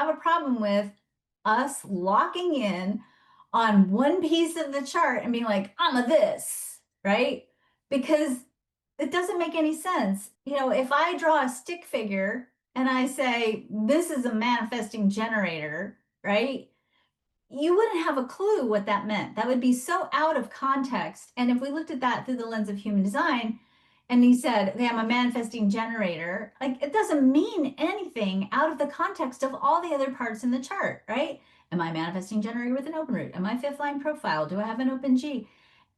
have a problem with us locking in on one piece of the chart and being like, I'm a this, right? Because it doesn't make any sense. If I draw a stick figure and I say, this is a manifesting generator, right? You wouldn't have a clue what that meant. That would be so out of context. And if we looked at that through the lens of human design, and he said, okay, I'm a manifesting generator, like it doesn't mean anything out of the context of all the other parts in the chart, right? Am I a manifesting generator with an open root? Am I fifth line profile? Do I have an open G?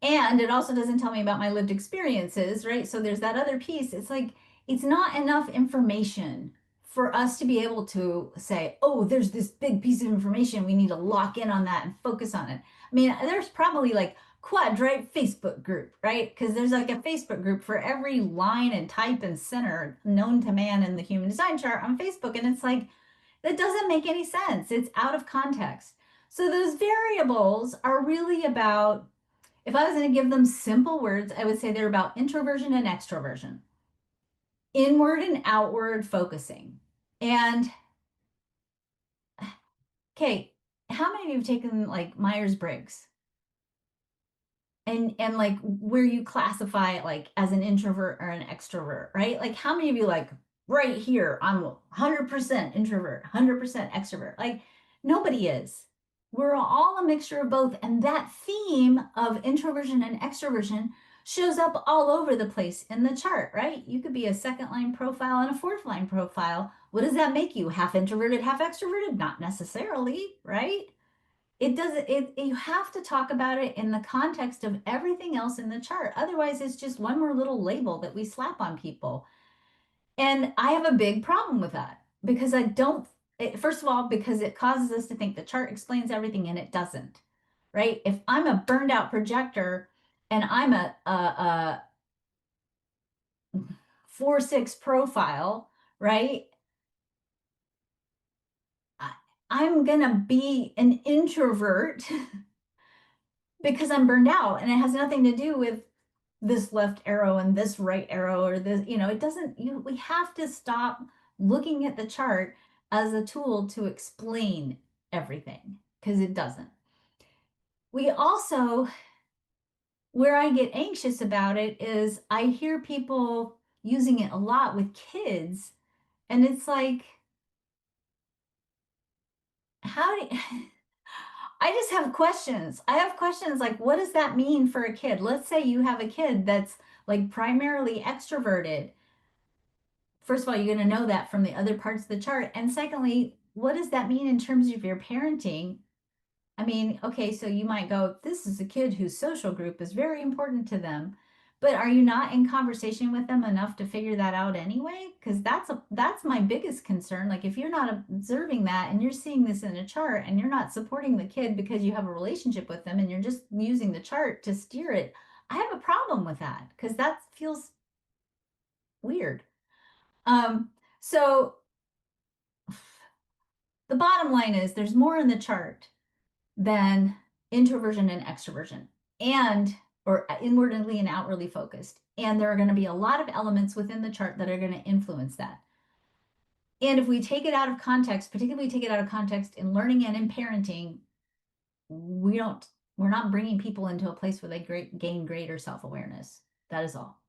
And it also doesn't tell me about my lived experiences, right? So there's that other piece. It's like, it's not enough information for us to be able to say, oh, there's this big piece of information. We need to lock in on that and focus on it. I mean, there's probably like Quadrite Facebook group, right? Because there's like a Facebook group for every line and type and center known to man in the human design chart on Facebook. And it's like, that doesn't make any sense. It's out of context. So those variables are really about, if I was going to give them simple words, I would say they're about introversion and extroversion, inward and outward focusing. And Kate, how many of you have taken like Myers-Briggs and like where you classify it like as an introvert or an extrovert, right? Like how many of you like right here, I'm 100% introvert, 100% extrovert? Like nobody is. We're all a mixture of both. And that theme of introversion and extroversion shows up all over the place in the chart, right? You could be a second line profile and a fourth line profile. What does that make you? Half introverted, half extroverted? Not necessarily, right? It doesn't, you have to talk about it in the context of everything else in the chart. Otherwise, it's just one more little label that we slap on people. And I have a big problem with that because I don't, first of all, because it causes us to think the chart explains everything and it doesn't, right? If I'm a burned out projector and I'm a 4-6 profile, right? I'm going to be an introvert because I'm burned out, and it has nothing to do with this left arrow and this right arrow or this, it doesn't, we have to stop looking at the chart as a tool to explain everything because it doesn't. We also, where I get anxious about it is I hear people using it a lot with kids, and it's like, how do I just have questions. I have questions like, what does that mean for a kid? Let's say you have a kid that's like primarily extroverted. First of all, you're going to know that from the other parts of the chart. And secondly, what does that mean in terms of your parenting? I mean, okay, so you might go, this is a kid whose social group is very important to them. But are you not in conversation with them enough to figure that out anyway? Because that's my biggest concern. Like if you're not observing that and you're seeing this in a chart and you're not supporting the kid because you have a relationship with them and you're just using the chart to steer it, I have a problem with that because that feels weird. Um, so the bottom line is there's more in the chart than introversion and extroversion, and or inwardly and outwardly focused. And there are going to be a lot of elements within the chart that are going to influence that. And if we take it out of context, particularly take it out of context in learning and in parenting, we're not bringing people into a place where they gain greater self-awareness. That is all.